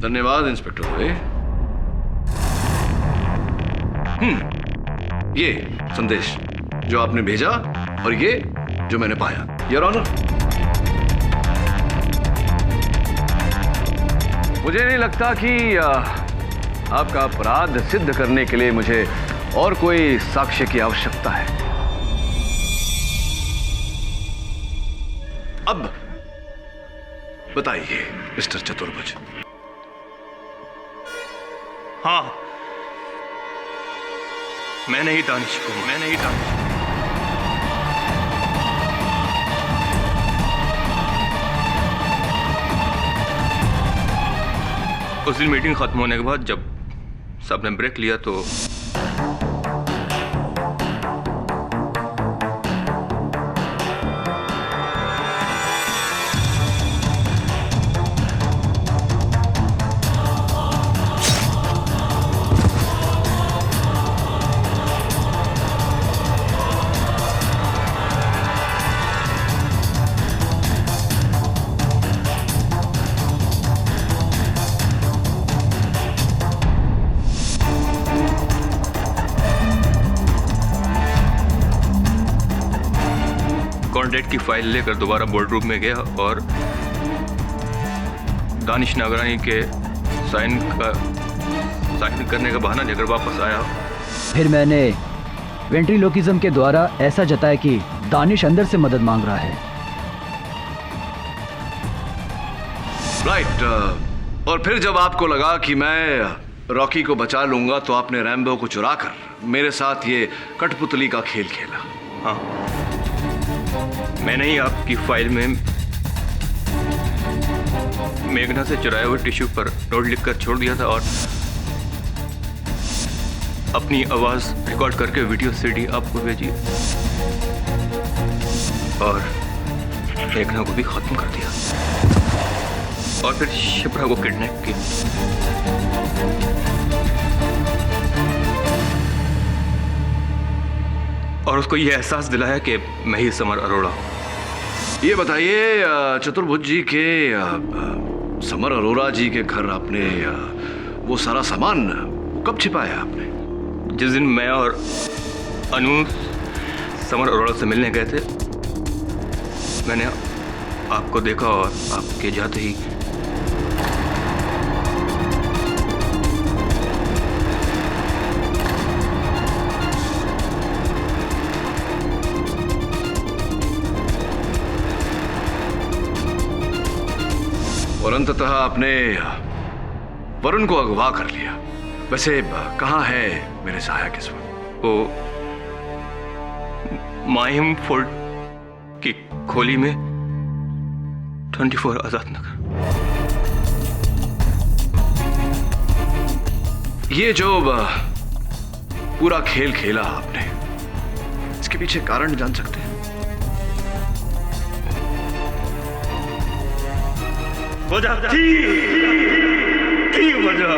धन्यवाद इंस्पेक्टर दुबे। ये संदेश जो आपने भेजा और ये जो मैंने पाया, योर ऑनर। मुझे नहीं लगता कि आपका अपराध सिद्ध करने के लिए मुझे और कोई साक्ष्य की आवश्यकता है। अब बताइए मिस्टर चतुर्भुज। हाँ, मैंने ही दानिश को उस दिन मीटिंग खत्म होने के बाद जब सबने ब्रेक लिया तो कॉन्ट्रैक्ट की फाइल लेकर दोबारा बोर्ड रूम में गया और दानिश नागरानी के साइन करने का बहाना लेकर वापस आया। फिर मैंने वेंट्रीलोकिज्म के द्वारा ऐसा जताया कि दानिश अंदर से मदद मांग रहा है। राइट। और फिर जब आपको लगा कि मैं रॉकी को बचा लूंगा तो आपने रैम्बो को चुराकर मेरे साथ ये कठपुतली का खेल खेला। हाँ, मैंने ही आपकी फाइल में मेघना से चुराए हुए टिश्यू पर नोट लिखकर छोड़ दिया था और अपनी आवाज रिकॉर्ड करके वीडियो सीडी आपको भेजी और मेघना को भी खत्म कर दिया और फिर शिप्रा को किडनैप किया। और उसको यह एहसास दिलाया कि मैं ही समर अरोड़ा हूं। ये बताइए चतुर्भुज जी के समर अरोड़ा जी के घर आपने वो सारा सामान कब छिपाया आपने? जिस दिन मैं और अनु समर अरोड़ा से मिलने गए थे, मैंने आपको देखा और आपके जाते ही और अंततः आपने वरुण को अगवा कर लिया। वैसे कहाँ है मेरे सहायक इस वक्त? वो माहिम फोर्ट की खोली में 24 आजाद नगर। ये जो पूरा खेल खेला आपने, इसके पीछे कारण जान सकते हैं? वजह थी वजह।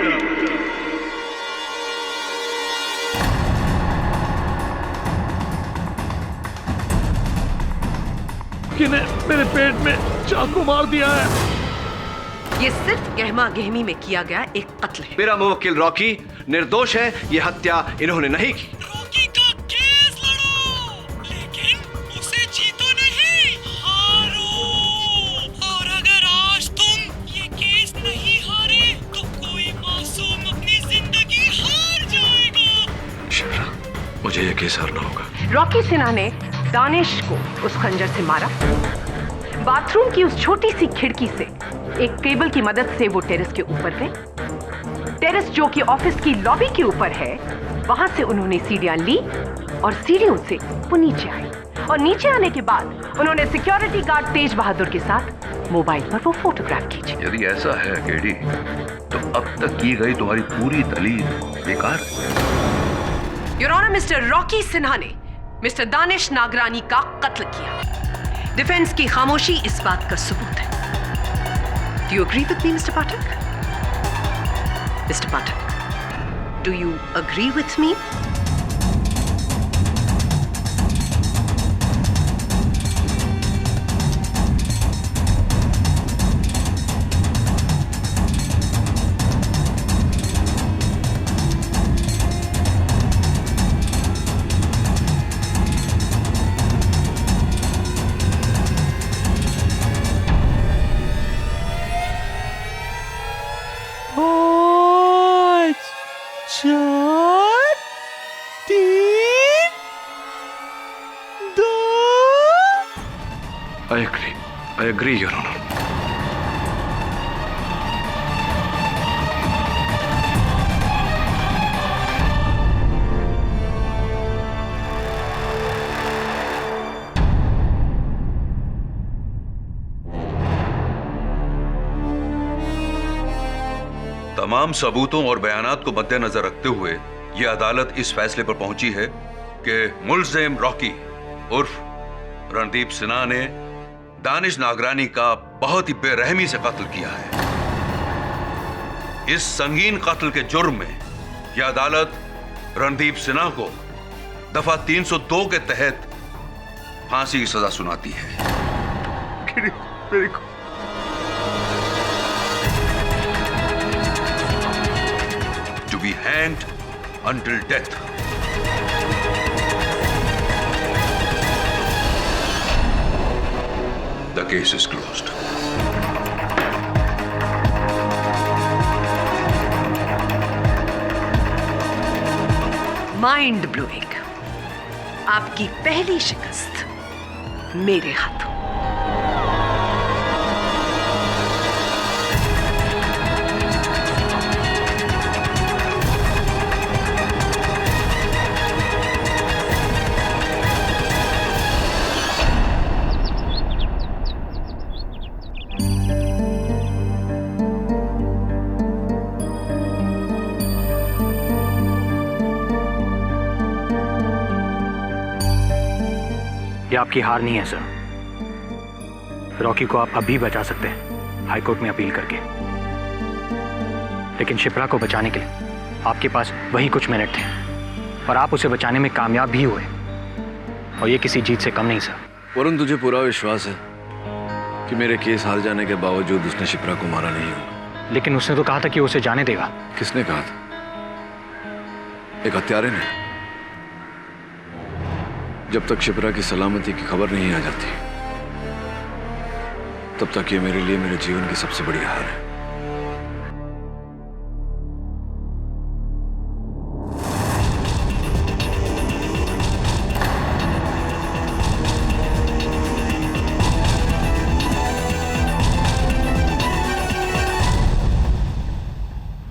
किने मेरे पेट में चाकू मार दिया है। ये सिर्फ गहमा गहमी में किया गया एक कत्ल है। मेरा मुवक्किल रॉकी निर्दोष है। ये हत्या इन्होंने नहीं की। रॉकी का केस लड़ो, लेकिन उसे जीतो नहीं, हारो। और अगर आज तुम ये केस नहीं हारे तो कोई मासूम अपनी जिंदगी हार जाएगा। शिप्रा, मुझे ये केस हारना होगा। रॉकी सिन्हा ने दानिश को उस खंजर से मारा। बाथरूम की उस छोटी सी खिड़की से एक केबल की मदद से वो टेरेस के ऊपर गए। टेरेस जो कि ऑफिस की लॉबी के ऊपर है, वहां से उन्होंने सीढ़ियां ली और सीढ़ियों से वो नीचे आए। और नीचे आने के बाद उन्होंने सिक्योरिटी गार्ड तेज बहादुर के साथ मोबाइल पर वो फोटोग्राफ खींची। यदि ऐसा है केडी, तो अब तक की गई तुम्हारी पूरी दलील बेकार है। Your honour, mister Rocky Sinha ने मिस्टर दानिश नागरानी का कत्ल किया। डिफेंस की खामोशी इस बात का सबूत है। Do you agree with me, Mr. Pathak? Mr. Pathak, do you agree with me? I agree your honour. तमाम सबूतों और बयानात को मद्देनजर रखते हुए यह अदालत इस फैसले पर पहुंची है कि मुल्जिम रॉकी उर्फ रणदीप सिन्हा ने दानिश नागरानी का बहुत ही बेरहमी से कत्ल किया है। इस संगीन कत्ल के जुर्म में यह अदालत रणदीप सिन्हा को दफा 302 के तहत फांसी की सजा सुनाती है। To be hanged until death. The case is closed. Mind blowing. आपकी पहली शिकस्त मेरे हाथों। ये आपकी हार नहीं है सर। रॉकी को आप अभी बचा सकते हैं हाईकोर्ट में अपील करके, लेकिन शिप्रा को बचाने के लिए आपके पास वही कुछ मिनट थे और आप उसे बचाने में कामयाब भी हुए, और ये किसी जीत से कम नहीं सर। वरुण, तुझे पूरा विश्वास है कि मेरे केस हार जाने के बावजूद उसने शिप्रा को मारा नहीं होगा? लेकिन उसने तो कहा था कि उसे जाने देगा। किसने कहा था? एक हत्यारे ने। जब तक शिप्रा की सलामती की खबर नहीं आ जाती तब तक ये मेरे लिए मेरे जीवन की सबसे बड़ी हार है।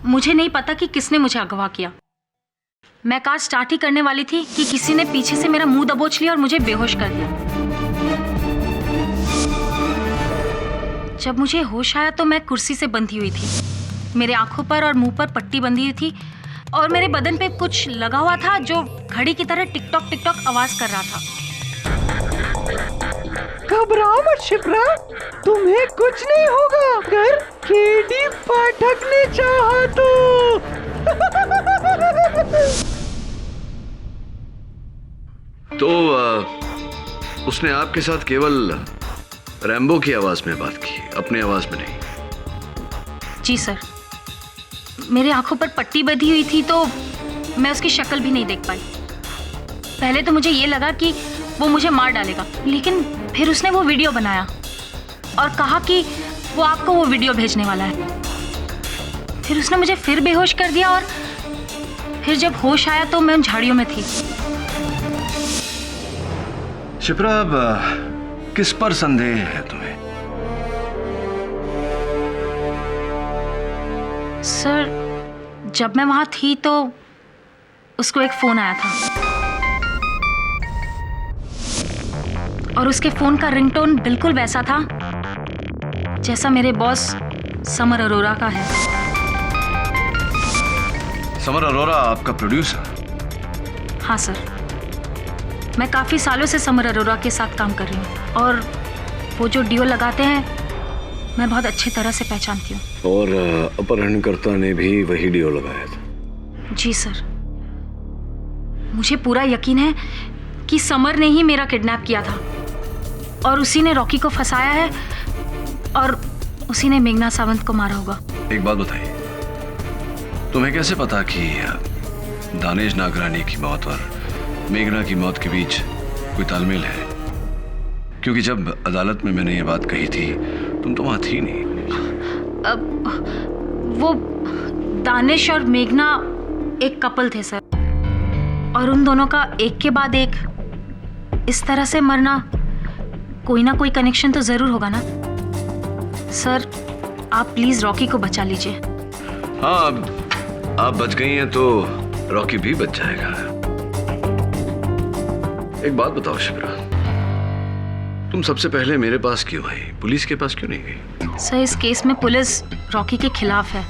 मुझे नहीं पता कि किसने मुझे अगवा किया। मैं कार स्टार्ट ही करने वाली थी कि किसी ने पीछे से मेरा मुंह दबोच लिया और मुझे बेहोश कर दिया। जब मुझे होश आया तो मैं कुर्सी से बंधी हुई थी। मेरे आंखों पर और मुंह पर पट्टी बंधी हुई थी और मेरे बदन पे कुछ लगा हुआ था जो घड़ी की तरह टिक टॉक आवाज कर रहा था। घबराओ मत शिप्रा, तुम्हें कुछ नहीं होगा अगर केडी पाठक ने चाहा तो। उसने आपके साथ केवल रैम्बो की आवाज में बात की, अपनी आवाज में नहीं? जी सर, मेरे आंखों पर पट्टी बंधी हुई थी तो मैं उसकी शक्ल भी नहीं देख पाई। पहले तो मुझे ये लगा कि वो मुझे मार डालेगा, लेकिन फिर उसने वो वीडियो बनाया और कहा कि वो आपको वो वीडियो भेजने वाला है। फिर उसने मुझे फिर बेहोश कर दिया और फिर जब होश आया तो मैं उन झाड़ियों में थी। शिप्रा, अब किस पर संदेह है तुम्हें? सर, जब मैं वहां थी तो उसको एक फोन आया था और उसके फोन का रिंगटोन बिल्कुल वैसा था जैसा मेरे बॉस समर अरोरा का है। समर अरोरा आपका प्रोड्यूसर? हाँ सर, मैं काफी सालों से समर अरोरा के साथ काम कर रही हूँ और वो जो डियो लगाते हैं मैं बहुत अच्छी तरह से पहचानती हूँ। और अपहरणकर्ता ने भी वही डियो लगाया था? जी सर, मुझे पूरा यकीन है कि समर ने ही मेरा किडनैप किया था और उसी ने रॉकी को फंसाया है और उसी ने मेघना सावंत को मारा होगा। एक बात बताइए, तुम्हें कैसे पता कि दानिश नागरानी की मौत और मेघना की मौत के बीच कोई तालमेल है? क्योंकि जब अदालत में मैंने ये बात कही थी तुम तो वहां थी नहीं। वो दानिश और मेघना एक कपल थे सर, और उन दोनों का एक के बाद एक इस तरह से मरना कोई ना कोई कनेक्शन तो जरूर होगा ना। सर, आप प्लीज रॉकी को बचा लीजिए। हाँ, अब आप बच गई हैं तो रॉकी भी बच जाएगा। एक बात बताओ शिप्रा, तुम सबसे पहले मेरे पास क्यों आई, पुलिस के पास क्यों नहीं गई? सर, इस केस में पुलिस रॉकी के खिलाफ है,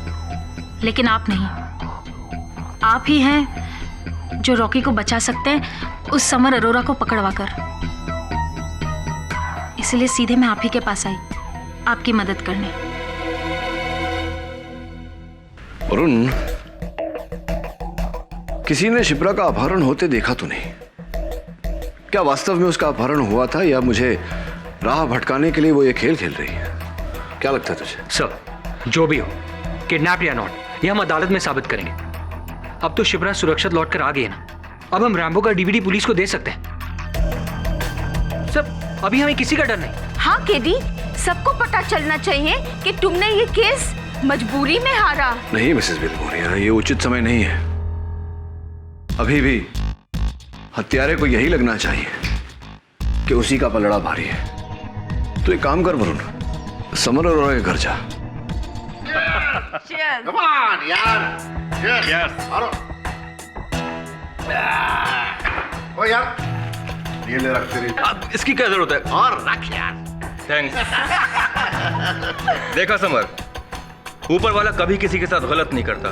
लेकिन आप नहीं। आप ही हैं जो रॉकी को बचा सकते हैं उस समर अरोरा को पकड़वा कर। इसलिए सीधे मैं आप ही के पास आई, आपकी मदद करने। वरुण, किसी ने शिप्रा का अपहरण होते देखा तो नहीं? क्या वास्तव में उसका अपहरण हुआ था या मुझे राह भटकाने के लिए वो ये खेल खेल रही है? क्या लगता है तुझे? सर, जो भी हो, किडनैप या नॉट, ये हम अदालत में साबित करेंगे। अब तो शिप्रा सुरक्षित लौट कर आ गई है ना, अब हम रैम्बो का डीवीडी पुलिस को दे सकते हैं। सर, अभी हमें किसी का डर नहीं। हाँ केडी, सबको पता चलना चाहिए कि तुमने ये केस मजबूरी में हारा। नहीं मिसेस बिलमोरिया, ये उचित समय नहीं है। अभी भी हत्यारे को यही लगना चाहिए कि उसी का पलड़ा भारी है। तो एक काम कर वरुण, समर अरोरा के घर जा। Come on, यार। Yes. ओ यार, ये ले रख तेरी। इसकी क्या जरूरत है? और रख यार। थैंक्स। देखा समर, ऊपर वाला कभी किसी के साथ गलत नहीं करता।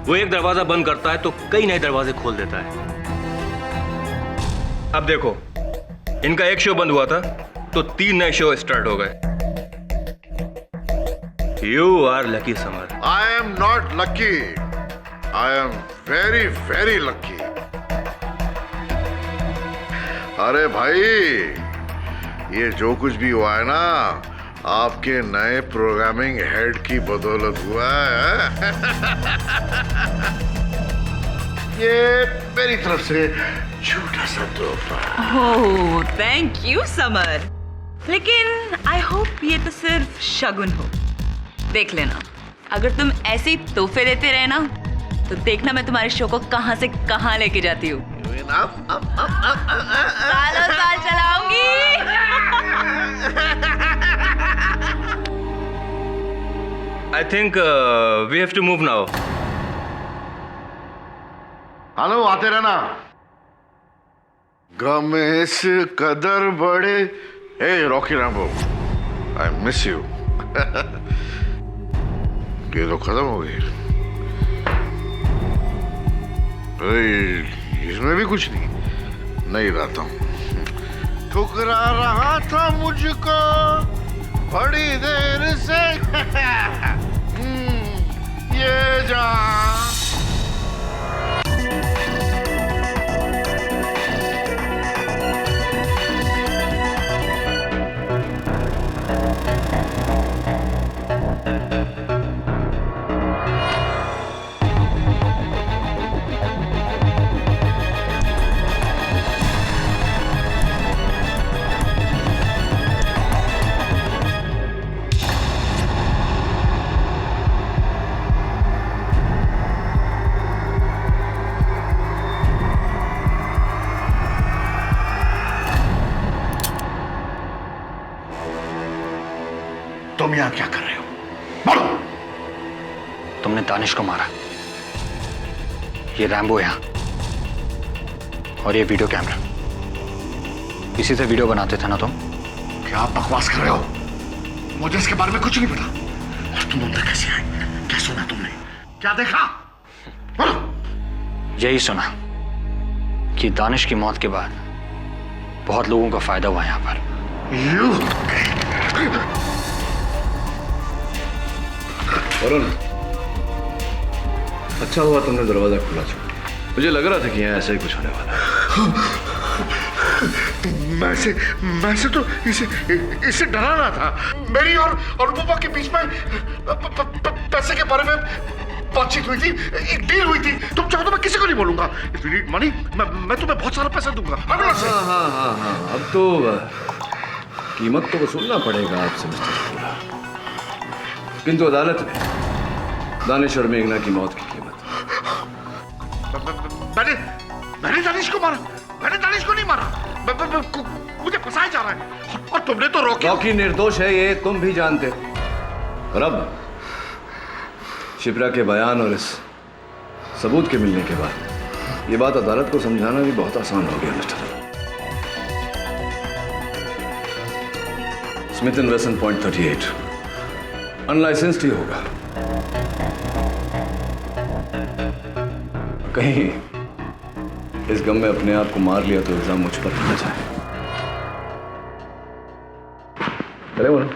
वो एक दरवाजा बंद करता है तो कई नए दरवाजे खोल देता है। अब देखो, इनका एक शो बंद हुआ था तो 3 नए शो स्टार्ट हो गए। You are lucky Samar. I am not lucky. I am very, very lucky. अरे भाई, ये जो कुछ भी हुआ है ना, आपके नए प्रोग्रामिंग हेड की बदौलत हुआ है। ये मेरी तरफ से छोटा सा तोहफा। ओह, थैंक यू समर। लेकिन आई होप ये तो सिर्फ शगुन हो। देख लेना, अगर तुम ऐसे ही तोहफे देते रहे ना, तो देखना मैं तुम्हारे शो को कहां से कहां लेके जाती हूँ। सालों साल चलाऊंगी। I think we have to move now. Hello, आते रहना। गम इस कदर बड़े। Hey Rocky Rambo, I miss you. ये तो खत्म हो गई। इसमें भी कुछ नहीं रहता हूँ। ठुकरा रहा था मुझको बड़ी देर से। ये जान। तुम यहाँ क्या कर रहे हो? बोलो। तुमने दानिश को मारा। ये रैम्बो यहाँ, और ये वीडियो कैमरा, इसी से वीडियो बनाते थे ना तुम? क्या बकवास कर रहे हो? मुझे इसके बारे में कुछ नहीं पता। और तुम अंदर कैसे आए? क्या सुना तुमने? क्या देखा? बोलो। यही सुना कि दानिश की मौत के बाद बहुत लोगों का फायदा हुआ यहाँ पर। वरुण, अच्छा हुआ तुमने दरवाजा खुला छोड़ा। मुझे लग रहा था कि यहाँ ऐसा ही कुछ होने वाला है। मैं से तो इसे डराना था। मेरी और रूपा के बीच में पैसे के बारे में बातचीत हुई थी, एक डील हुई थी। तुम चाहो तो मैं किसी को नहीं बोलूंगा। इफ यू नीड मनी, मैं तुम्हें बहुत सारा पैसा दूंगा। हाँ, अब तो कीमत तो वसूलना पड़ेगा आपसे मिस्टर शुक्ला, किंतु अदालत में दानिश और मेघना की मौत की कीमत। मैंने दानिश को मारा। मैंने दानिश को नहीं मारा। मुझे फंसाया जा रहा है और तुमने तो रॉकी निर्दोष है, ये तुम भी जानते हो। और अब शिप्रा के बयान और इस सबूत के मिलने के बाद ये बात अदालत को समझाना भी बहुत आसान हो गया mister. Smith and Wesson point 38 unlicensed ही होगा। कहीं इस गम में अपने आप को मार लिया तो इल्जाम मुझ पर न जाए। अरे बोलो।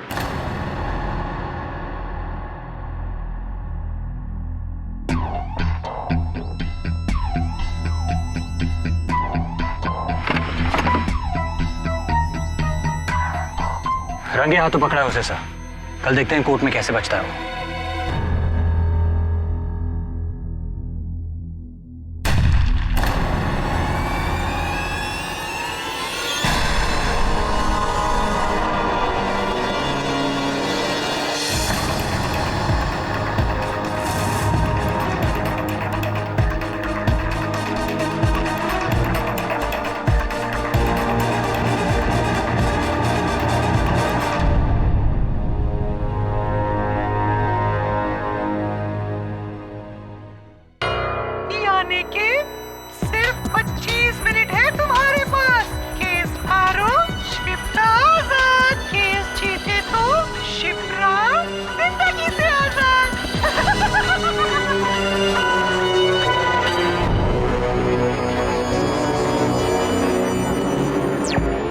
रंगे हाथों पकड़ा है उसे सर। कल देखते हैं कोर्ट में कैसे बचता है वो। यानी कि सिर्फ 25 मिनट है तुम्हारे पास। केस हारो शिप्रा आजाद, केस जीते तो शिप्रा जिंदगी से आजाद।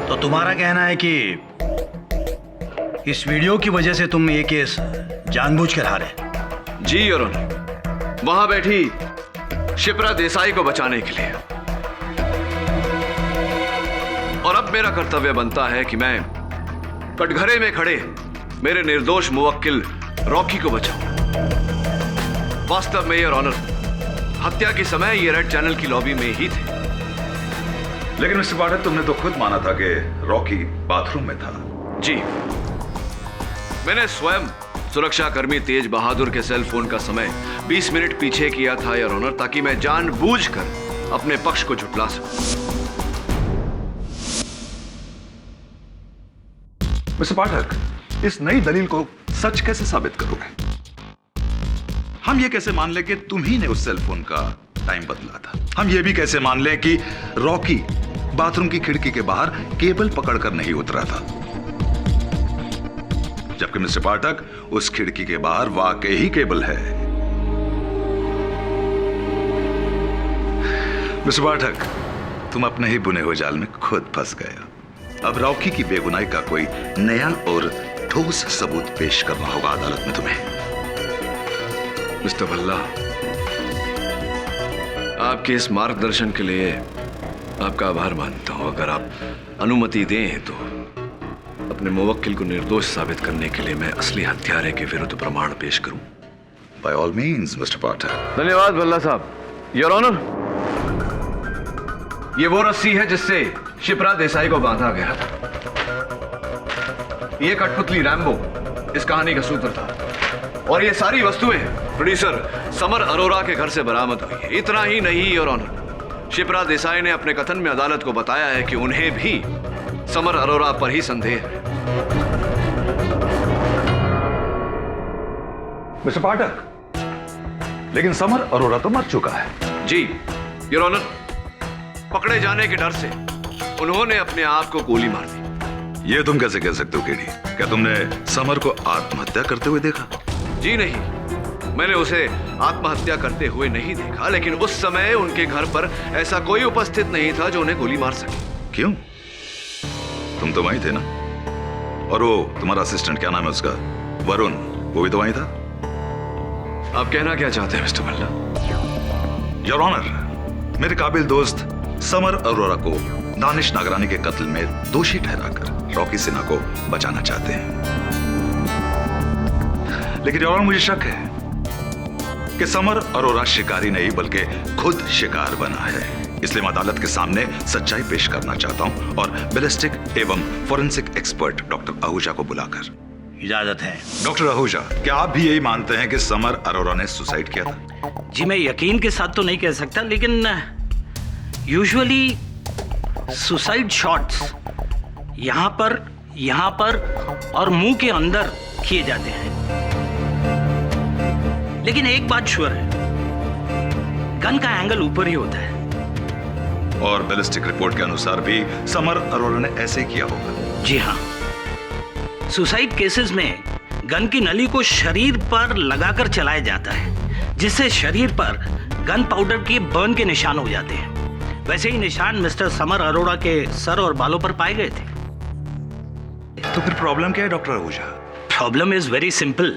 तो तुम्हारा कहना है कि इस वीडियो की वजह से तुम ये केस जानबूझकर हारे? जी योर ऑनर, वहां बैठी शिप्रा देसाई को बचाने के लिए। और अब मेरा कर्तव्य बनता है कि मैं कटघरे में खड़े मेरे निर्दोष मुवक्किल रॉकी को बचाऊं। वास्तव में योर ऑनर, हत्या के समय ये रेड चैनल की लॉबी में ही थे। लेकिन मिस्टर पाठक, तुमने तो खुद माना था कि रॉकी बाथरूम में था। जी, मैंने स्वयं सुरक्षा कर्मी तेज बहादुर के सेल फोन का समय 20 मिनट पीछे किया था योर ऑनर, ताकि मैं जानबूझकर अपने पक्ष को झुठला सकूं। मिस्टर पाठक, इस नई दलील को सच कैसे साबित करोगे? हम ये कैसे मान लें कि तुम ही ने उस सेल फोन का टाइम बदला था? हम ये भी कैसे मान लें कि रॉकी बाथरूम की खिड़की के बाहर केबल पकड़कर नहीं उतरा था, जबकि मिस्टर पाठक उस खिड़की के बाहर वाकई ही केबल है? मिस्टर पाठक, तुम अपने ही बुने हुए जाल में खुद फंस गए। अब रॉकी की बेगुनाही का कोई नया और ठोस सबूत पेश करना होगा अदालत में तुम्हें। मिस्टर भल्ला, आपके इस मार्गदर्शन के लिए आपका आभार मानता हूं। अगर आप अनुमति दें तो अपने मुवक्किल को निर्दोष साबित करने के लिए मैं असली हत्यारे के विरुद्ध प्रमाण पेश करूं। बाय ऑल मीन्स मिस्टर पाठक। धन्यवाद भल्ला साहब। योर ऑनर, ये वो रस्सी है जिससे शिप्रा देसाई को बांधा गया था। ये कठपुतली रैम्बो इस कहानी का सूत्र था, और ये सारी वस्तुएं प्रोड्यूसर समर अरोरा के घर से बरामद हुई है। इतना ही नहीं योर ऑनर, शिप्रा देसाई ने अपने कथन में अदालत को बताया है कि उन्हें भी समर अरोरा पर ही संदेह है। मिस्टर पाठक, लेकिन समर अरोरा तो मर चुका है। जी योर ऑनर, पकड़े जाने के डर से उन्होंने अपने आप को गोली मार दी। ये तुम कैसे कह सकते हो केडी? क्या तुमने समर को आत्महत्या करते हुए देखा? जी नहीं, मैंने उसे आत्महत्या करते हुए नहीं देखा, लेकिन उस समय उनके घर पर ऐसा कोई उपस्थित नहीं था जो उन्हें गोली मार सके। क्यों? तुम तो वहीं थे ना? और वो तुम्हारा असिस्टेंट, क्या नाम है उसका, वरुण, वो भी तो वहीं था। आप कहना क्या चाहते हैं मिस्टर भल्ला? योर ऑनर, मेरे काबिल दोस्त समर अरोरा को दानिश नागरानी के कत्ल में दोषी ठहराकर रॉकी सिन्हा को बचाना चाहते हैं। लेकिन योर ऑनर, मुझे शक है कि समर अरोरा शिकारी नहीं बल्कि खुद शिकार बना है। इसलिए मैं अदालत के सामने सच्चाई पेश करना चाहता हूं और बैलिस्टिक एवं फोरेंसिक एक्सपर्ट डॉक्टर आहूजा को बुलाकर। इजाजत है। डॉक्टर आहूजा, क्या आप भी यही मानते हैं कि समर अरोरा ने सुसाइड किया था? जी, मैं यकीन के साथ तो नहीं कह सकता, लेकिन यूजुअली सुसाइड शॉट्स यहाँ पर और मुंह के अंदर किए जाते हैं। लेकिन एक बात श्योर है, गन का एंगल ऊपर ही होता है। और बैलिस्टिक रिपोर्ट के अनुसार भी समर अरोड़ा ने ऐसे किया होगा। जी हाँ, सुसाइड केसेस में गन की नली को शरीर पर लगाकर चलाया जाता है, जिससे शरीर पर गन पाउडर के बर्न के निशान हो जाते हैं। वैसे ही निशान मिस्टर समर अरोड़ा के सर और बालों पर पाए गए थे। तो फिर प्रॉब्लम क्या है doctor Ahuja? Problem is very simple.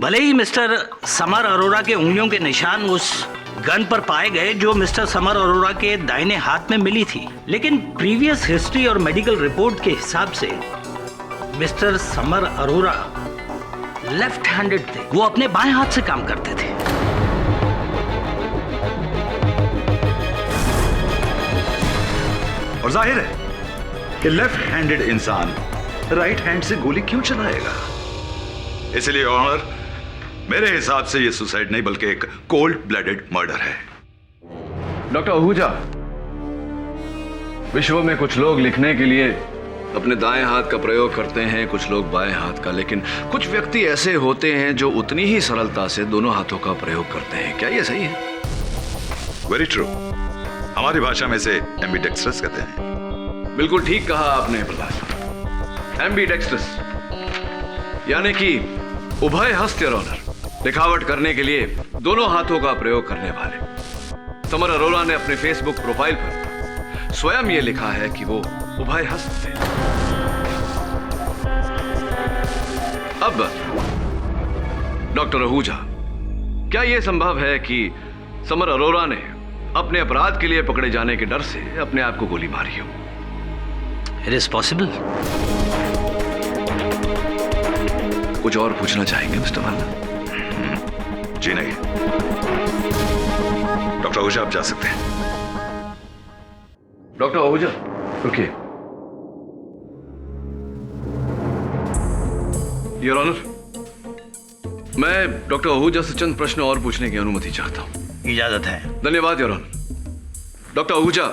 भले ही मिस्टर समर अरोड़ा के उंगलियों के निशान उस गन पर पाए गए जो मिस्टर समर अरोड़ा के दाहिने हाथ में मिली थी, लेकिन प्रीवियस हिस्ट्री और मेडिकल रिपोर्ट के हिसाब से mister summer Arora left handed थे। वो अपने बाएं हाथ से काम करते थे। और जाहिर है कि लेफ्ट हैंडेड इंसान राइट हैंड से गोली क्यों चलाएगा? इसलिए ऑनर, मेरे हिसाब से यह सुसाइड नहीं बल्कि एक कोल्ड ब्लडेड मर्डर है। डॉक्टर आहूजा, विश्व में कुछ लोग लिखने के लिए अपने दाएं हाथ का प्रयोग करते हैं, कुछ लोग बाएं हाथ का, लेकिन कुछ व्यक्ति ऐसे होते हैं जो उतनी ही सरलता से दोनों हाथों का प्रयोग करते हैं। क्या यह सही है? Very true. हमारी भाषा में इसे एम्बिडेक्स्ट्रस कहते हैं। बिल्कुल ठीक कहा आपने प्रहलाद। एम्बिडेक्स्ट्रस यानी कि उभय हस्त योर ऑनर, दिखावट करने के लिए दोनों हाथों का प्रयोग करने वाले। समर अरोड़ा ने अपने फेसबुक प्रोफाइल पर स्वयं ये लिखा है कि वो उभय हस्त थे। अब डॉक्टर आहूजा, क्या यह संभव है कि समर अरोड़ा ने अपने अपराध के लिए पकड़े जाने के डर से अपने आप को गोली मारी हो? It is possible. कुछ और पूछना चाहेंगे मिस्टर वर्मा? जी नहीं। डॉक्टर आहूजा, आप जा सकते हैं। डॉक्टर आहूजा रुकिए। योर ऑनर, मैं डॉक्टर आहूजा से चंद प्रश्न और पूछने की अनुमति चाहता हूं। इजाजत है। धन्यवाद योर ऑनर। डॉक्टर आहूजा,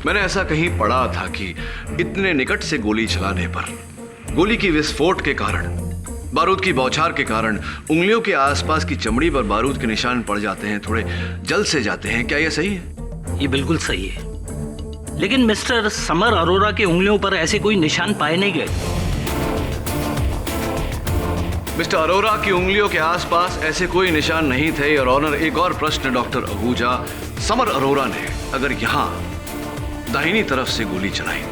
मैंने ऐसा कहीं पढ़ा था कि इतने निकट से गोली चलाने पर गोली की विस्फोट के कारण, बारूद की बौछार के कारण उंगलियों के आसपास की चमड़ी पर बारूद के निशान पड़ जाते हैं, थोड़े जल से जाते हैं। क्या यह सही है? ये बिल्कुल सही है, लेकिन मिस्टर समर अरोड़ा के उंगलियों पर ऐसे कोई निशान पाए नहीं गए। मिस्टर अरोड़ा की उंगलियों के आसपास ऐसे कोई निशान नहीं थे। और ऑनर, एक और प्रश्न डॉक्टर आहूजा, समर अरोड़ा ने अगर यहां दाहिनी तरफ से गोली चलाई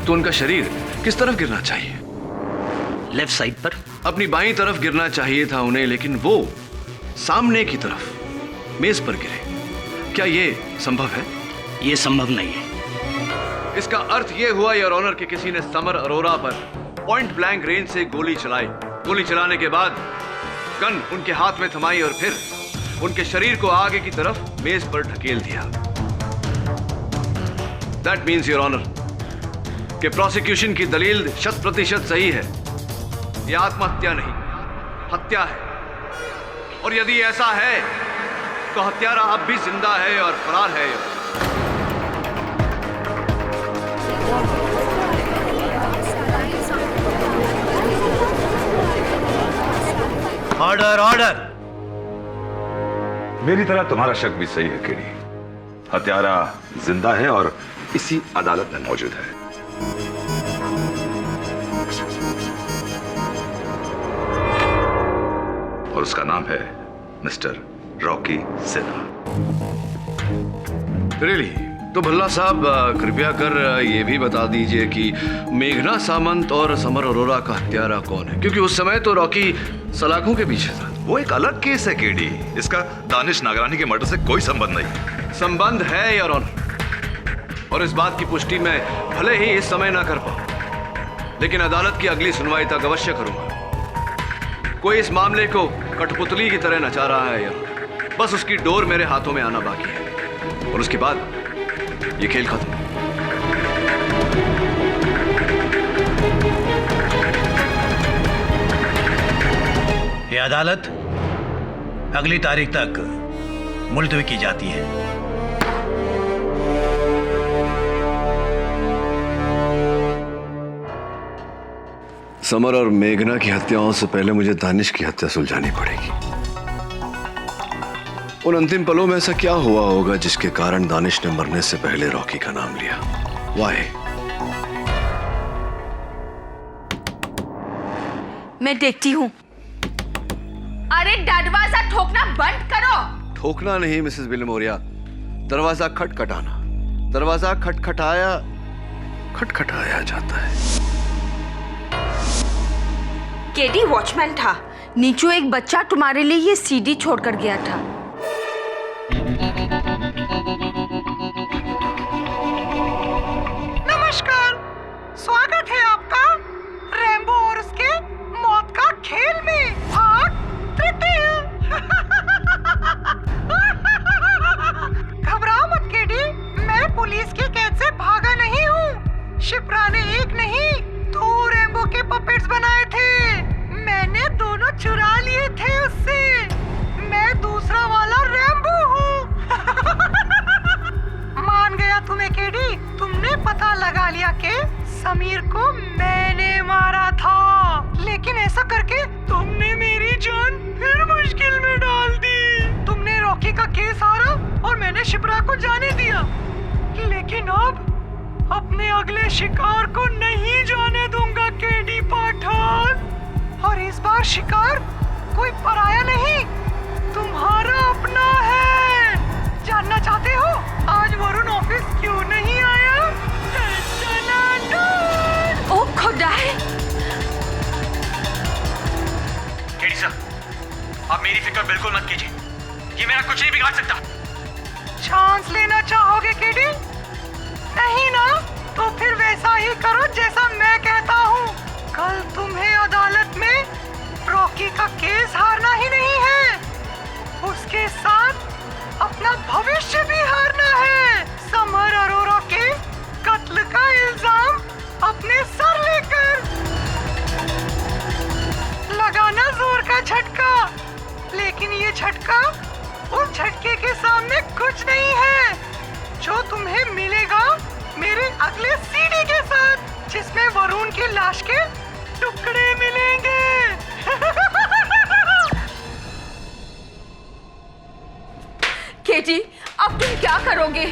तो उनका शरीर किस तरफ गिरना चाहिए? लेफ्ट साइड पर। अपनी बाईं तरफ गिरना चाहिए था उन्हें, लेकिन वो सामने की तरफ मेज पर गिरे। क्या यह संभव है? यह संभव नहीं है। इसका अर्थ यह हुआ योर ऑनर कि किसी ने समर अरोड़ा पर पॉइंट ब्लैंक रेंज से गोली चलाई। गोली चलाने के बाद गन उनके हाथ में थमाई और फिर उनके शरीर को आगे की तरफ मेज पर ढकेल दिया। दैट मीन्स योर ऑनर कि प्रोसिक्यूशन की दलील 100% सही है। यह आत्महत्या नहीं, हत्या है। और यदि ऐसा है तो हत्यारा अब भी जिंदा है और फरार है। Order order. मेरी तरह तुम्हारा शक भी सही है केडी। हत्यारा जिंदा है और इसी अदालत में मौजूद है। और उसका नाम है मिस्टर रॉकी सिन्हा। रियली? तो भल्ला साहब, कृपया कर ये भी बता दीजिए कि मेघना सामंत और समर अरोड़ा का हत्यारा कौन है, क्योंकि उस समय तो रॉकी सलाखों के पीछे था। वो एक अलग केस है केडी। इसका दानिश नागरानी के मर्डर से कोई संबंध नहीं। संबंध है योर ऑनर, और इस बात की पुष्टि मैं भले ही इस समय ना कर पाऊं, लेकिन अदालत की अगली सुनवाई तक अवश्य करूंगा। कोई इस मामले को कठपुतली की तरह नचा रहा है यार। बस उसकी डोर मेरे हाथों में आना बाकी है और उसके बाद ये खेल खत्म। ये अदालत अगली तारीख तक मुलतवी की जाती है। समर और मेघना की हत्याओं से पहले मुझे दानिश की हत्या सुलझानी पड़ेगी। उन अंतिम पलों में ऐसा क्या हुआ होगा जिसके कारण दानिश ने मरने से पहले रॉकी का नाम लिया? वाई? मैं देखती हूँ। अरे दरवाजा ठोकना बंद करो। ठोकना नहीं मिसेस विल्मोरिया, दरवाजा खटखटाना। दरवाजा खटखटाया जाता है। केडी वॉचमैन था। नीचू एक बच्चा तुम्हारे लिए ये सीडी छोड़कर गया था। नमस्कार, स्वागत है आपका रैम्बो और उसके मौत का खेल में भाग 3। घबराओ मत केडी, मैं पुलिस की कैद से भागा नहीं हूँ। शिप्रा ने एक नहीं 2 रैम्बो के पपेट्स बनाए थे। मैंने दोनों चुरा लिए थे उससे। मैं दूसरा वाला रैम्बो हूँ। मान गया तुम्हें केडी, तुमने पता लगा लिया कि समीर को मैंने मारा था, लेकिन ऐसा करके तुमने मेरी जान फिर मुश्किल में डाल दी। तुमने रॉकी का केस हारा और मैंने शिप्रा को जाने दिया, लेकिन अब अपने अगले शिकार को नहीं जाने दूंगा केडी पाठक। और इस बार शिकार कोई पराया नहीं, तुम्हारा अपना है। जानना चाहते हो आज वरुण ऑफिस क्यों नहीं आया? ओ खुदा है। केडी सर, आप मेरी फिक्र बिल्कुल मत कीजिए, ये मेरा कुछ नहीं बिगाड़ सकता। चांस लेना चाहोगे केडी? नहीं ना, तो फिर वैसा ही करो जैसा मैं कहता हूँ। कल तुम्हें अदालत में रॉकी का केस हारना ही नहीं है, उसके साथ अपना भविष्य भी हारना है। समर अरोरा के कत्ल का इल्जाम अपने सर लेकर लगाना जोर का झटका, लेकिन ये झटका उस झटके के सामने कुछ नहीं है जो तुम्हें मिलेगा मेरे अगले सीडी के साथ, जिसमें वरुण की लाश के टुकड़े मिलेंगे। केडी, अब तुम क्या करोगे?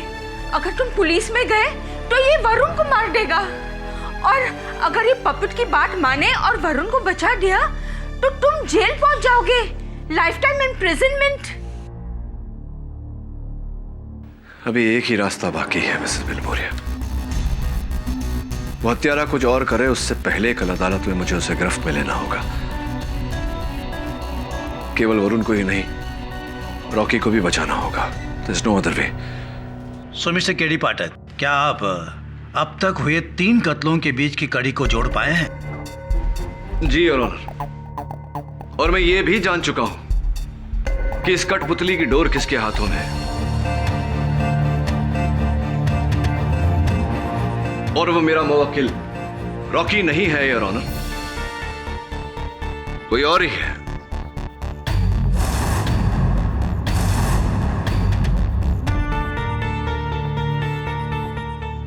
अगर तुम पुलिस में गए तो ये वरुण को मार देगा, और अगर ये पपेट की बात माने और वरुण को बचा दिया तो तुम जेल पहुंच जाओगे, लाइफ टाइम इम्प्रिजनमेंट। अभी एक ही रास्ता बाकी है मिसेस विल्मोरिया। वो हत्यारा कुछ और करे उससे पहले कल अदालत में मुझे उसे गिरफ्त में लेना होगा। केवल वरुण को ही नहीं, रॉकी को भी बचाना होगा। There's no other way. सो मिस्टर केडी पाठक, क्या आप अब तक हुए 3 कत्लों के बीच की कड़ी को जोड़ पाए हैं? जी योर ऑनर, और मैं ये भी जान चुका हूं कि इस कठपुतली की डोर किसके हाथों में है, और वो मेरा मुवक्किल रॉकी नहीं है योर ऑनर, कोई और ही है।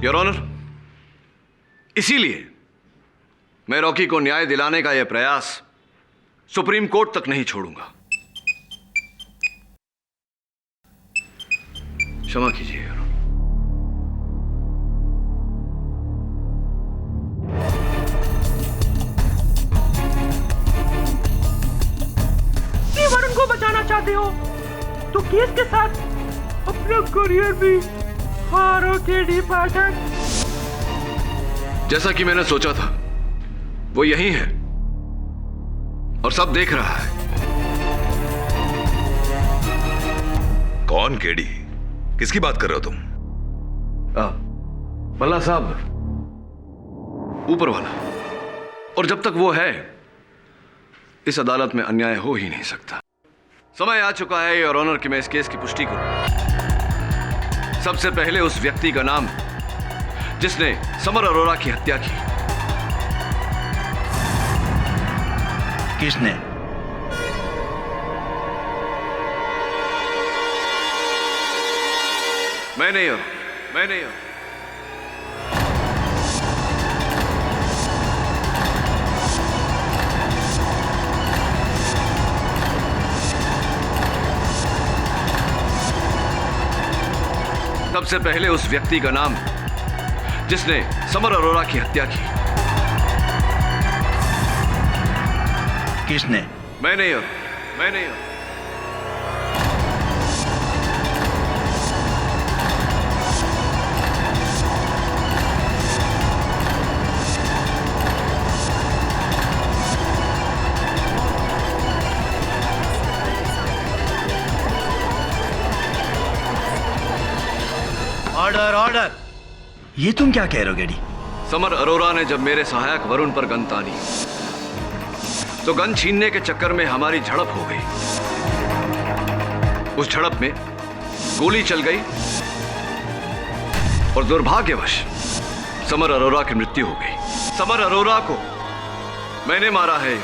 योर ऑनर, इसीलिए मैं रॉकी को न्याय दिलाने का यह प्रयास सुप्रीम कोर्ट तक नहीं छोड़ूंगा। क्षमा कीजिए योर ऑनर। कि वरुण को बचाना चाहते हो तो केस के साथ अपना करियर भी हारो केडी पाठक। जैसा कि मैंने सोचा था वो यही है और सब देख रहा है। कौन केडी? किसकी बात कर रहे हो तुम? भला साहब, ऊपर वाला। और जब तक वो है इस अदालत में अन्याय हो ही नहीं सकता। समय आ चुका है योर ऑनर कि मैं इस केस की पुष्टि करूं। सबसे पहले उस व्यक्ति का नाम जिसने समर अरोरा की हत्या की। किसने? मैं नहीं हूं, मैं नहीं हूं। सबसे पहले उस व्यक्ति का नाम जिसने समर अरोरा की हत्या की। किसने? मैंने ऑर्डर ऑर्डर। ये तुम क्या कह रहे हो गेडी? समर अरोरा ने जब मेरे सहायक वरुण पर गन तानी तो गन छीनने के चक्कर में हमारी झड़प हो गई। उस झड़प में गोली चल गई और दुर्भाग्यवश समर अरोरा की मृत्यु हो गई। समर अरोरा को मैंने मारा है।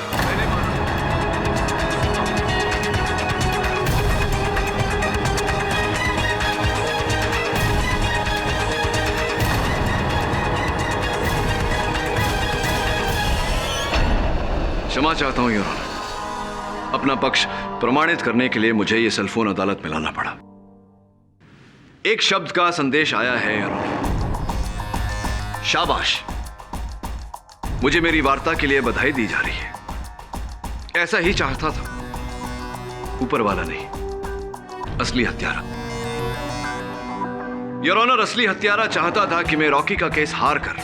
क्षमा चाहता हूं योर ऑनर। अपना पक्ष प्रमाणित करने के लिए मुझे यह सेलफोन अदालत में लाना पड़ा। एक शब्द का संदेश आया है योर ऑनर। शाबाश। मुझे मेरी वार्ता के लिए बधाई दी जा रही है। ऐसा ही चाहता था, ऊपर वाला नहीं, असली हत्यारा। योर ऑनर, असली हत्यारा चाहता था कि मैं रॉकी का केस हार कर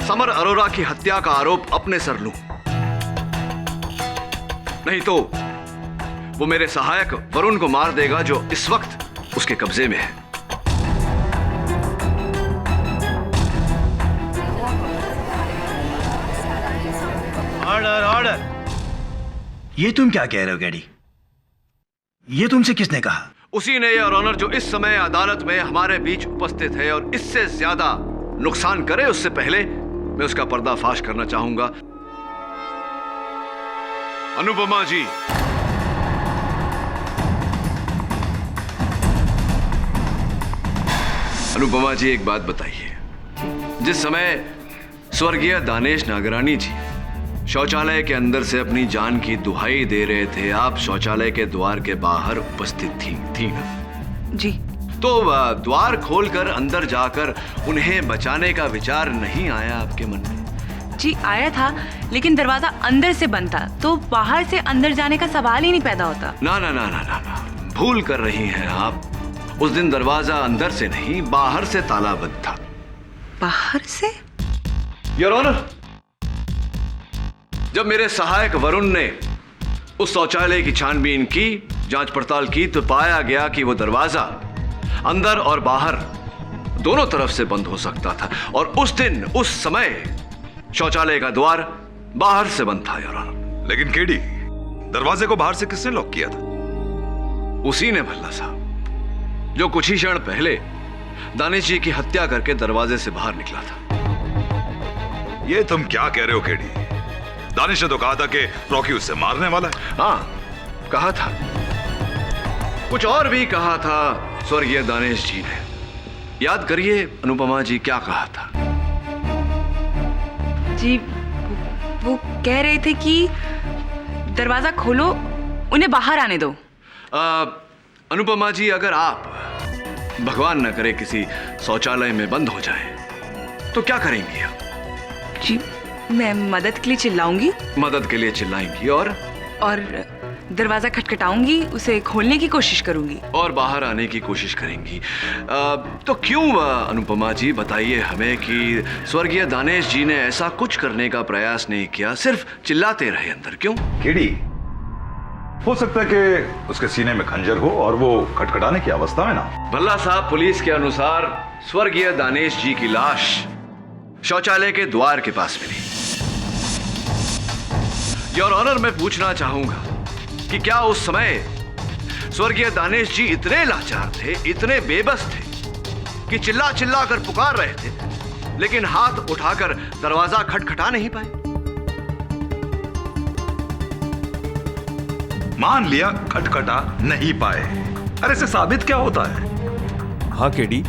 समर अरोरा की हत्या का आरोप अपने सर लूं। नहीं तो वो मेरे सहायक वरुण को मार देगा जो इस वक्त उसके कब्जे में है। Order order. ये तुम क्या कह रहे हो गेडी? ये तुमसे किसने कहा? उसी ने योर ऑनर जो इस समय अदालत में हमारे बीच उपस्थित है और इससे ज्यादा नुकसान करे उससे पहले मैं उसका पर्दाफाश करना चाहूंगा। अनुपमा जी, अनुपमा जी एक बात बताइए। जिस समय स्वर्गीय दानेश नागरानी जी शौचालय के अंदर से अपनी जान की दुहाई दे रहे थे, आप शौचालय के द्वार के बाहर उपस्थित थी ना? जी। तो द्वार खोलकर अंदर जाकर उन्हें बचाने का विचार नहीं आया आपके मन में? जी आया था, लेकिन दरवाजा अंदर से बंद था, तो बाहर से अंदर जाने का सवाल ही नहीं पैदा होता। ना ना ना ना ना, ना। भूल कर रही हैं आप। उस दिन दरवाजा अंदर से नहीं, बाहर से ताला बंद था। बाहर से? योर ऑनर, जब मेरे सहायक वरुण ने उस शौचालय की छानबीन की, जांच पड़ताल की, तो पाया गया कि वो दरवाजा अंदर और बाहर दोनों तरफ से बंद हो सकता था। और उस दिन उस समय शौचालय का द्वार बाहर से बंद था योर ऑनर। लेकिन केडी, दरवाजे को बाहर से किसने लॉक किया था? उसी ने भल्ला साहब, जो कुछ ही क्षण पहले दानिश जी की हत्या करके दरवाजे से बाहर निकला था। ये तुम क्या कह रहे हो केडी? दानिश ने तो कहा था कि रॉकी उससे मारने वाला है। हाँ, कहा था। कुछ और भी कहा था स्वर्गीय दानिश जी ने। याद करिए अनुपमा जी, क्या कहा था? जी वो कह रहे थे कि दरवाजा खोलो, उन्हें बाहर आने दो। अनुपमा जी, अगर आप भगवान न करे किसी शौचालय में बंद हो जाए तो क्या करेंगी आप? जी मैं मदद के लिए चिल्लाऊंगी। मदद के लिए चिल्लाएंगी और दरवाजा खटखटाऊंगी, उसे खोलने की कोशिश करूंगी और बाहर आने की कोशिश करेंगी। तो क्यों अनुपमा जी बताइए हमें कि स्वर्गीय दानेश जी ने ऐसा कुछ करने का प्रयास नहीं किया, सिर्फ चिल्लाते रहे अंदर? क्यों? केडी, हो सकता है कि उसके सीने में खंजर हो और वो खटखटाने की अवस्था में ना। भल्ला साहब, पुलिस के अनुसार स्वर्गीय दानेश जी की लाश शौचालय के द्वार के पास मिली। योर ऑनर, मैं पूछना चाहूंगा कि क्या उस समय स्वर्गीय दानेश जी इतने लाचार थे, इतने बेबस थे कि चिल्ला चिल्ला कर पुकार रहे थे, लेकिन हाथ उठाकर दरवाजा खटखटा नहीं पाए? मान लिया खटखटा नहीं पाए, अरे इससे साबित क्या होता है? हाँ केडी,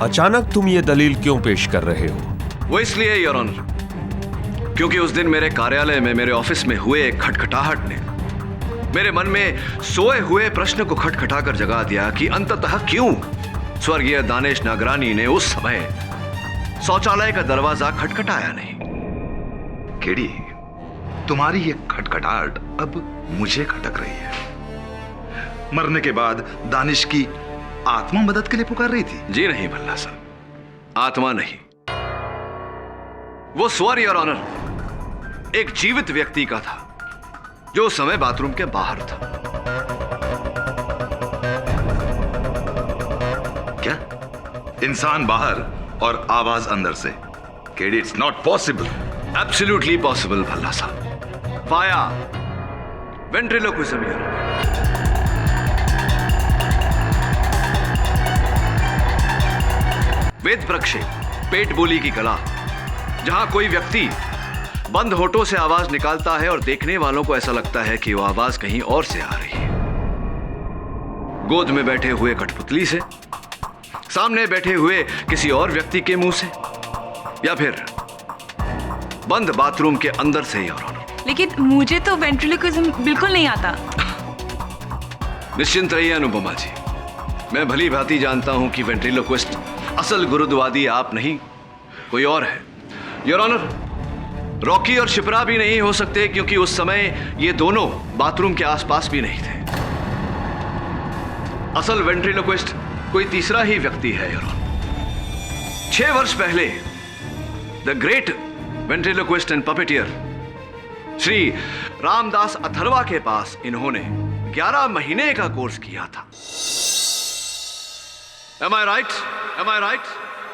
अचानक तुम ये दलील क्यों पेश कर रहे हो? वो इसलिए योर ऑनर, क्योंकि उस दिन मेरे कार्यालय में, मेरे ऑफिस में हुए एक खटखटाहट ने मेरे मन में सोए हुए प्रश्न को खटखटाकर जगा दिया कि अंततः क्यों स्वर्गीय दानिश नागरानी ने उस समय शौचालय का दरवाजा खटखटाया नहीं। केडी, तुम्हारी ये खटखटाहट अब मुझे खटक रही है। मरने के बाद दानिश की आत्मा मदद के लिए पुकार रही थी? जी नहीं भल्ला साहब, आत्मा नहीं, वो स्वर योर ऑनर एक जीवित व्यक्ति का था जो उस समय बाथरूम के बाहर था। क्या? इंसान बाहर और आवाज अंदर से? KD, it's not possible. Absolutely possible Bhalla साहब। Via ventriloquism your honour. वेद प्रक्षेप, पेट बोली की कला, जहां कोई व्यक्ति बंद होठों से आवाज निकालता है और देखने वालों को ऐसा लगता है कि वो आवाज कहीं और से आ रही है। गोद में बैठे हुए कठपुतली से, सामने बैठे हुए किसी और व्यक्ति के मुंह से, या फिर बंद बाथरूम के अंदर से ही। और लेकिन मुझे तो वेंट्रिलोक्विज्म बिल्कुल नहीं आता। निश्चिंत रहिए अनुपमा जी, मैं भली भांति जानता हूं कि वेंट्रिलोक्विस्ट असल गुरुद्वादी आप नहीं, कोई और है। योर ऑनर, रॉकी और शिप्रा भी नहीं हो सकते क्योंकि उस समय ये दोनों बाथरूम के आसपास भी नहीं थे। असल वेंट्रिलोक्विस्ट कोई तीसरा ही व्यक्ति है योर ऑनर। 6 वर्ष पहले the great ventriloquist and puppeteer Shri Ramdas Atharva के पास इन्होंने 11 महीने का कोर्स किया था। Am I right? Am I right?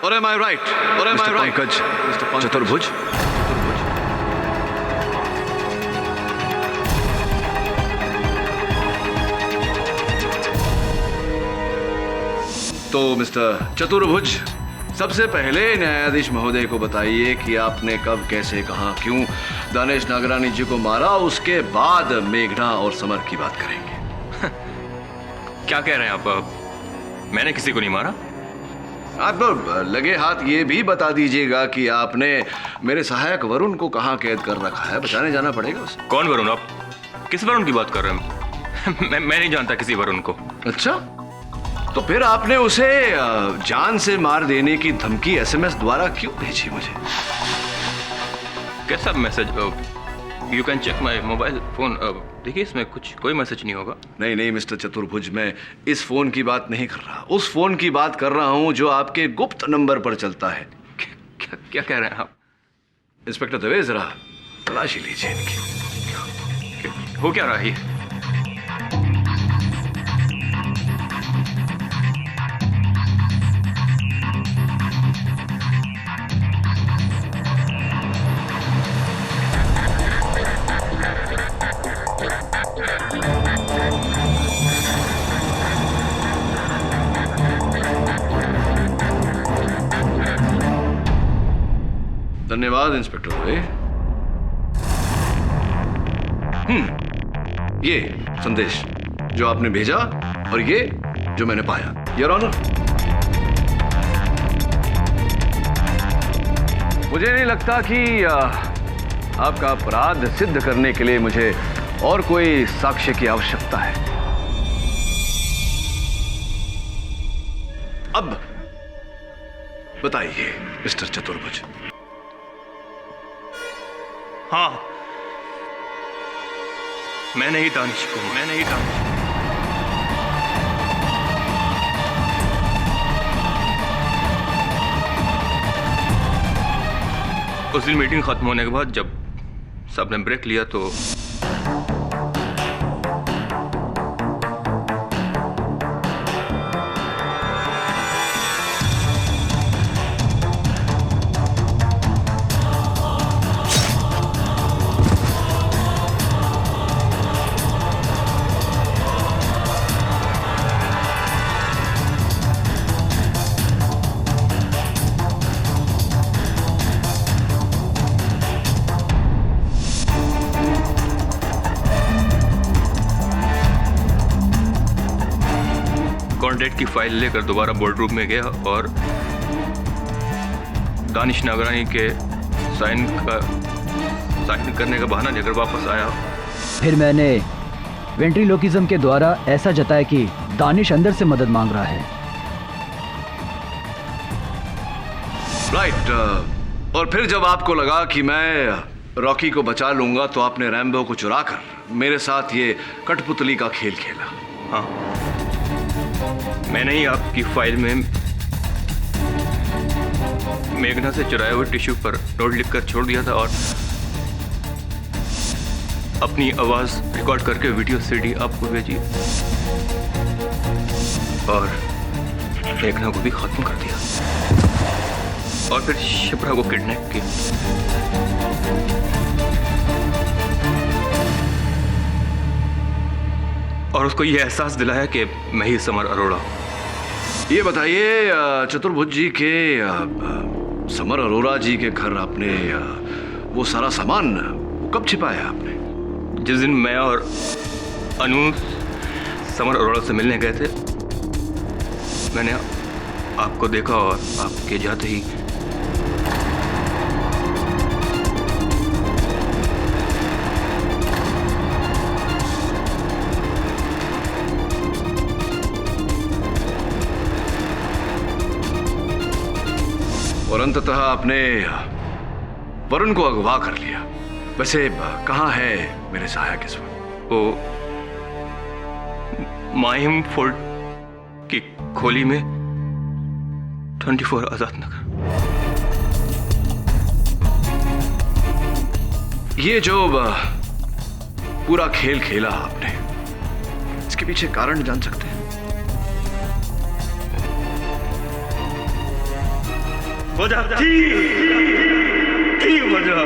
Or am I right? Or am I right? Mr. Pankaj चतुर्भुज। तो मिस्टर चतुर्भुज, सबसे पहले न्यायाधीश महोदय को बताइए कि आपने कब, कैसे, कहां, क्यों दानिश नागरानी जी को मारा। उसके बाद मेघना और समर की बात करेंगे। क्या कह रहे हैं आप? मैंने किसी को नहीं मारा। आप लगे हाथ ये भी बता दीजिएगा कि आपने मेरे सहायक वरुण को कहां कैद कर रखा है, बचाने जाना पड़ेगा उसे। कौन वरुण? आप किस वरुण की बात कर रहे हैं? मैं नहीं जानता किसी वरुण को। अच्छा, तो फिर आपने उसे जान से मार देने की धमकी SMS द्वारा क्यों भेजी मुझे? कैसा message? You can check my mobile phone. देखिए, इसमें कोई मैसेज नहीं होगा। नहीं नहीं मिस्टर चतुर्भुज, मैं इस फोन की बात नहीं कर रहा, उस फोन की बात कर रहा हूं जो आपके गुप्त नंबर पर चलता है। क्या कह रहे हैं आप? इंस्पेक्टर दवे, जरा तलाशी लीजिए इनकी। हो क्या रहा है ये? धन्यवाद इंस्पेक्टर दवे। ये संदेश जो आपने भेजा और ये जो मैंने पाया, योर ऑनर। मुझे नहीं लगता कि आपका अपराध सिद्ध करने के लिए मुझे और कोई साक्ष्य की आवश्यकता है। अब बताइए मिस्टर चतुर्भुज। हाँ, मैंने ही दानिश को। उस दिन मीटिंग खत्म होने के बाद जब सबने ब्रेक लिया तो कॉन्ट्रैक्ट की फाइल लेकर दोबारा बोर्ड रूम में गया और दानिश नागरानी के साइन करने का बहाना लेकर वापस आया। फिर मैंने वेंट्रिलोकिज्म के द्वारा ऐसा जताया कि दानिश अंदर से मदद मांग रहा है। राइट। और फिर जब आपको लगा कि मैं रॉकी को बचा लूंगा तो आपने रैम्बो को चुराकर मेरे साथ ये कठपुतली का खेल खेला। हाँ, मैंने ही आपकी फाइल में मेघना से चुराए हुए टिश्यू पर नोट लिखकर छोड़ दिया था और अपनी आवाज रिकॉर्ड करके वीडियो सीडी आपको भेजी और मेघना को भी खत्म कर दिया और फिर शिप्रा को किडनैप किया। और उसको ये एहसास दिलाया कि मैं ही समर अरोड़ा हूं। ये बताइए चतुर्भुज जी के समर अरोड़ा जी के घर आपने वो सारा सामान कब छिपाया आपने? जिस दिन मैं और अनु समर अरोड़ा से मिलने गए थे, मैंने आपको देखा और आपके जाते ही और अंततः आपने वरुण को अगवा कर लिया। वैसे कहाँ है मेरे सहायक इस वक्त? वो माहिम फोर्ट की खोली में 24 आजाद नगर। ये जो पूरा खेल खेला आपने, इसके पीछे कारण जान सकते हैं? वजह थी वजह।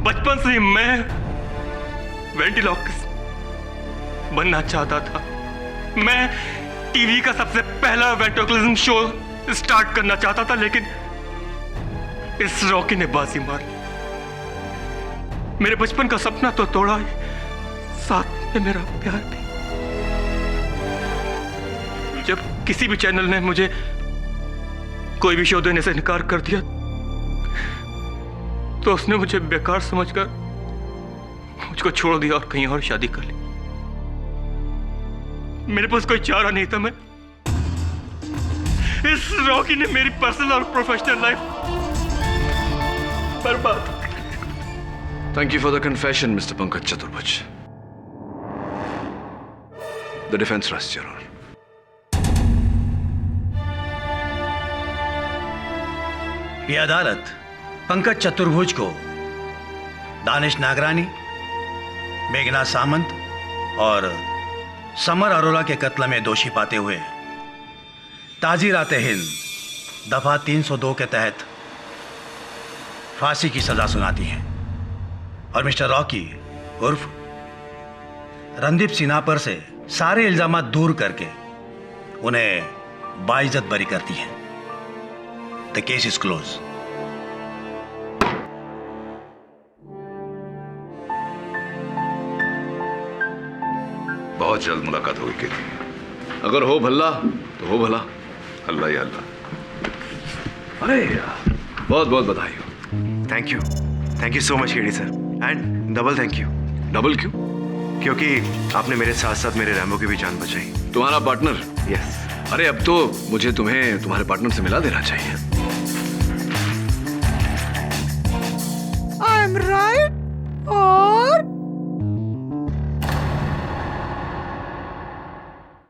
बचपन से ही मैं वेंटिलॉक्स बनना चाहता था। मैं टीवी का सबसे पहला वेंट्रोक्लिज्म शो स्टार्ट करना चाहता था, लेकिन इस रॉकी ने बाजी मार ली। मेरे बचपन का सपना तो तोड़ा ही, साथ में मेरा प्यार भी। जब किसी भी चैनल ने मुझे कोई भी शो देने से इनकार कर दिया तो उसने मुझे बेकार समझकर मुझको छोड़ दिया और कहीं और शादी कर ली। मेरे पास कोई चारा नहीं था। मैं इस रॉकी ने मेरी पर्सनल और प्रोफेशनल लाइफ बर्बाद। Thank you for the confession, Mr. Pankaj Chaturbhuj. The defense rests, Your Honor. ये अदालत पंकज चतुर्भुज को दानिश नागरानी, मेघना सामंत और समर अरोड़ा के कत्ल में दोषी पाते हुए ताज़ीरात हिंद दफा 302 के तहत फांसी की सजा सुनाती है और मिस्टर रॉकी उर्फ रणदीप सिन्हा से सारे इल्जामात दूर करके उन्हें बाइज्जत बरी करती है। The case is close. बहुत जल्द मुलाकात होगी केटी। अगर हो भला तो हो भला। अल्लाह ही अल्लाह। अरे यार, बहुत बहुत बधाई हो। Thank you so much KD sir, and double thank you. Double क्यों? क्योंकि आपने मेरे साथ साथ मेरे रैम्बो की भी जान बचाई। तुम्हारा पार्टनर? यस। अरे अब तो मुझे तुम्हें तुम्हारे पार्टनर से मिला देना चाहिए। आई एम राइट और